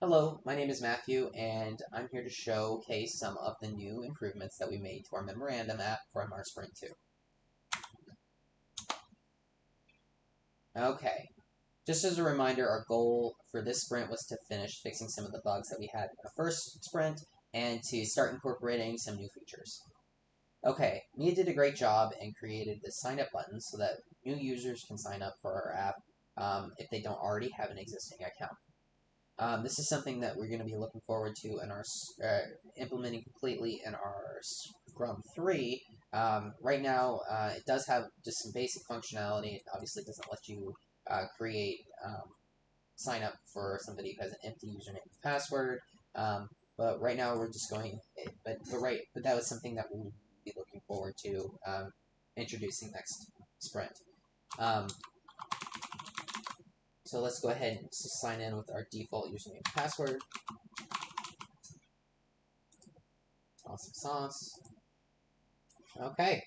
Hello, my name is Matthew, and I'm here to showcase some of the new improvements that we made to our memorandum app from our Sprint 2. Okay, just as a reminder, our goal for this sprint was to finish fixing some of the bugs that we had in our first sprint and to start incorporating some new features. Okay, Mia did a great job and created the sign up button so that new users can sign up for our app if they don't already have an existing account. This is something that we're going to be looking forward to in our implementing completely in our Scrum 3. Right now, it does have just some basic functionality. It obviously doesn't let you create sign up for somebody who has an empty username and password. But right now, we're just going. But that was something that we'll be looking forward to introducing next sprint. Um, so let's go ahead and sign in with our default username and password. Awesome sauce. Okay.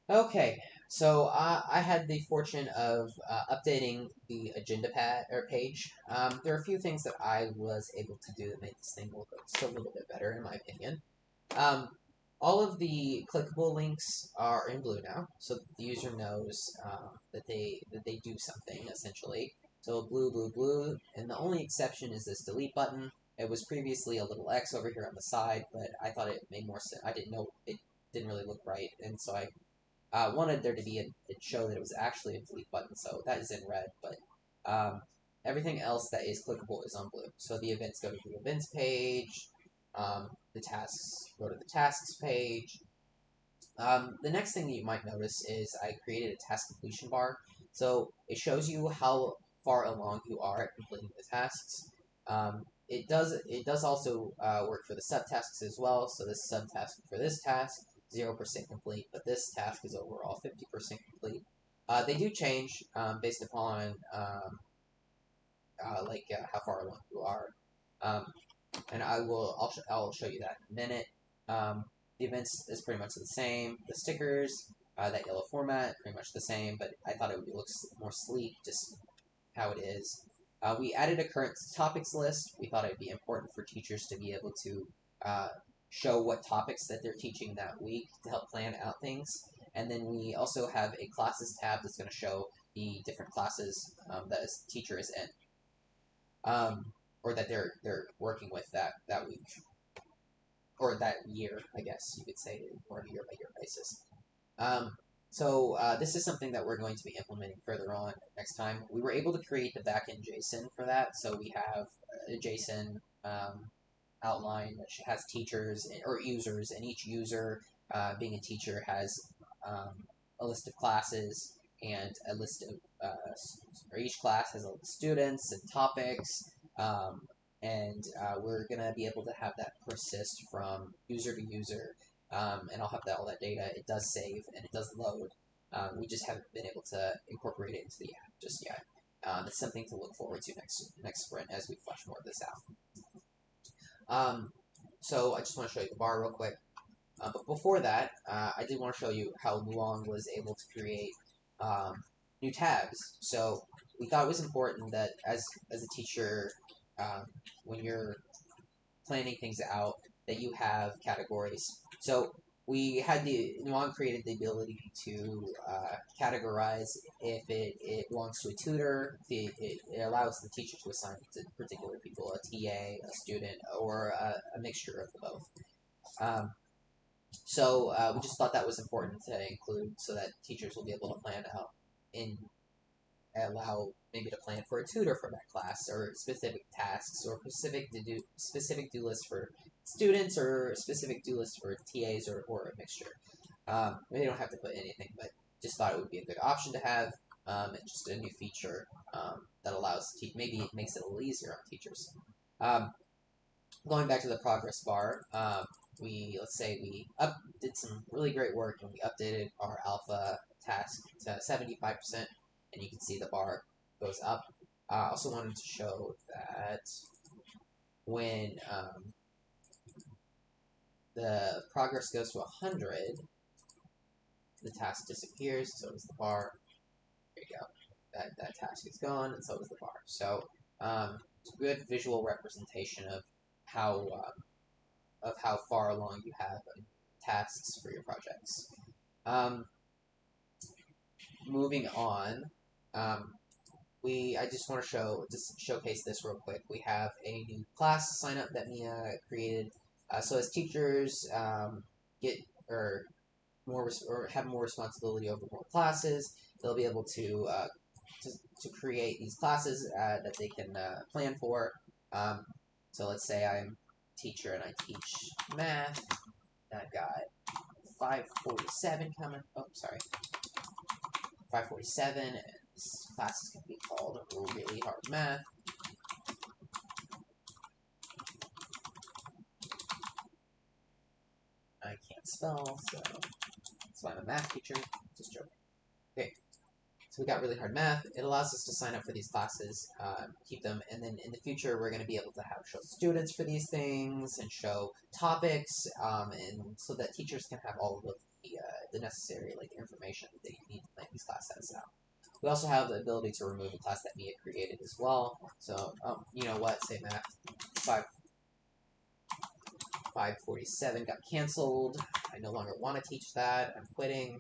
Okay. So I had the fortune of updating the agenda pad or page. There are a few things that I was able to do that made this thing look just a little bit better, in my opinion. Um, all of the clickable links are in blue now, so that the user knows that they do something essentially. So blue, blue, blue, and the only exception is this delete button. It was previously a little X over here on the side, but I thought it made more sense. I didn't know it didn't really look right, and so I wanted there to be it show that it was actually a delete button. So that is in red, but everything else that is clickable is on blue. So the events go to the events page. The tasks go to the tasks page. The next thing that you might notice is I created a task completion bar. So it shows you how far along you are at completing the tasks. It does also work for the subtasks as well. So this subtask for this task 0% complete, but this task is overall 50% complete. They do change based upon how far along you are. Um, and I'll show you that in a minute. The events is pretty much the same. The stickers, that yellow format, pretty much the same, but I thought it would look more sleek, just how it is. We added a current topics list. We thought it would be important for teachers to be able to uh, show what topics that they're teaching that week to help plan out things. And then we also have a classes tab that's going to show the different classes that a teacher is in, or that they're working with that week or that year, I guess you could say, or a year by year basis. Um, so this is something that we're going to be implementing further on next time. We were able to create the backend JSON for that, so we have a JSON outline that has teachers or users, and each user, being a teacher, has a list of classes and a list of or each class has a list of students and topics. Um, and we're gonna be able to have that persist from user to user, and I'll have all that data. It does save and it does load. We just haven't been able to incorporate it into the app just yet. It's something to look forward to next sprint as we flesh more of this out. So I just want to show you the bar real quick. But before that, I did want to show you how Luong was able to create new tabs. So we thought it was important that as a teacher, when you're planning things out, that you have categories. So we had Nuang created the ability to categorize if it belongs to a tutor. It allows the teacher to assign it to particular people, a TA, a student, or a mixture of the both. So we just thought that was important to include so that teachers will be able to plan out in allow maybe to plan for a tutor for that class or specific tasks or specific do lists for students or specific do lists for TAs or a mixture. They don't have to put anything, but just thought it would be a good option to have. And just a new feature that allows maybe it makes it a little easier on teachers. Um, Going back to the progress bar, let's say we did some really great work and we updated our alpha task to 75%, and you can see the bar goes up. I also wanted to show that when the progress goes to 100, the task disappears, so does the bar. There you go. That task is gone, and so does the bar. So good visual representation of how far along you have in tasks for your projects. Um, Moving on, um, I just want to showcase this real quick. We have a new class sign up that Mia created. So as teachers get or or have more responsibility over more classes, they'll be able to create these classes that they can plan for. So let's say I'm a teacher and I teach math. And I've got 547 coming. Oh, sorry, 547. And this class is going to be called Really Hard Math. I can't spell, so that's why I'm a math teacher. Just joking. Okay. So we got Really Hard Math. It allows us to sign up for these classes, keep them, and then in the future we're going to be able to show students for these things and show topics, and so that teachers can have all of the necessary information that they need to plan these classes out. We also have the ability to remove a class that Mia created as well. So you know what? Say math 547 got canceled. I no longer want to teach that. I'm quitting.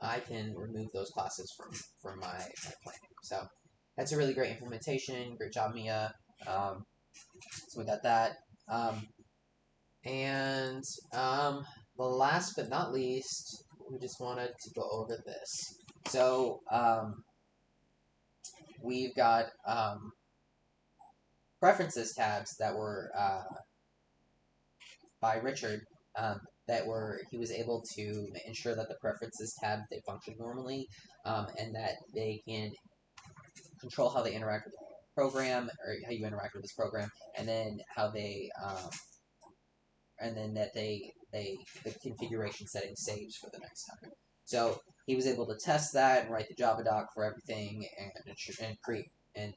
I can remove those classes from my planning. So that's a really great implementation. Great job, Mia. So we got that. And the last but not least, we just wanted to go over this. So we've got preferences tabs that were by Richard. He was able to ensure that the preferences tab they function normally, and that they can control how they interact with the program or how you interact with this program, and then how they and then that the configuration setting saves for the next time. So he was able to test that and write the Java doc for everything and create and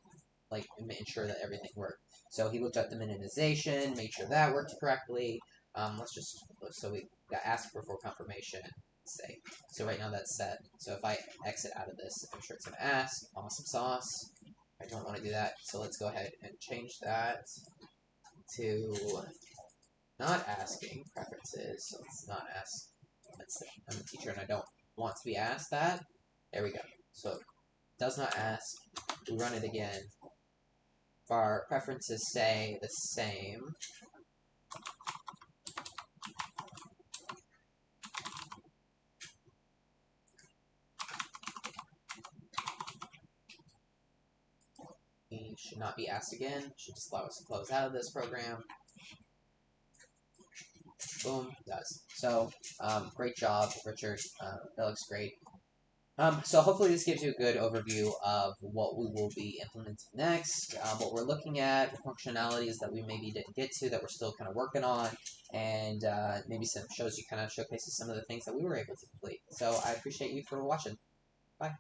ensure that everything worked. So he looked at the minimization, made sure that worked correctly. So we got asked for full confirmation. Say so right now that's set. So if I exit out of this, I'm sure it's gonna ask. Awesome sauce. I don't want to do that, so let's go ahead and change that to not asking preferences. So let's not ask. I'm a teacher and I don't want to be asked that. There we go. So it does not ask. We run it again. If our preferences stay the same, we should not be asked again. Should just allow us to close out of this program. Boom, does. So, great job, Richard. That looks great. So hopefully this gives you a good overview of what we will be implementing next, what we're looking at, the functionalities that we maybe didn't get to that we're still kind of working on, and maybe some showcases some of the things that we were able to complete. So I appreciate you for watching. Bye.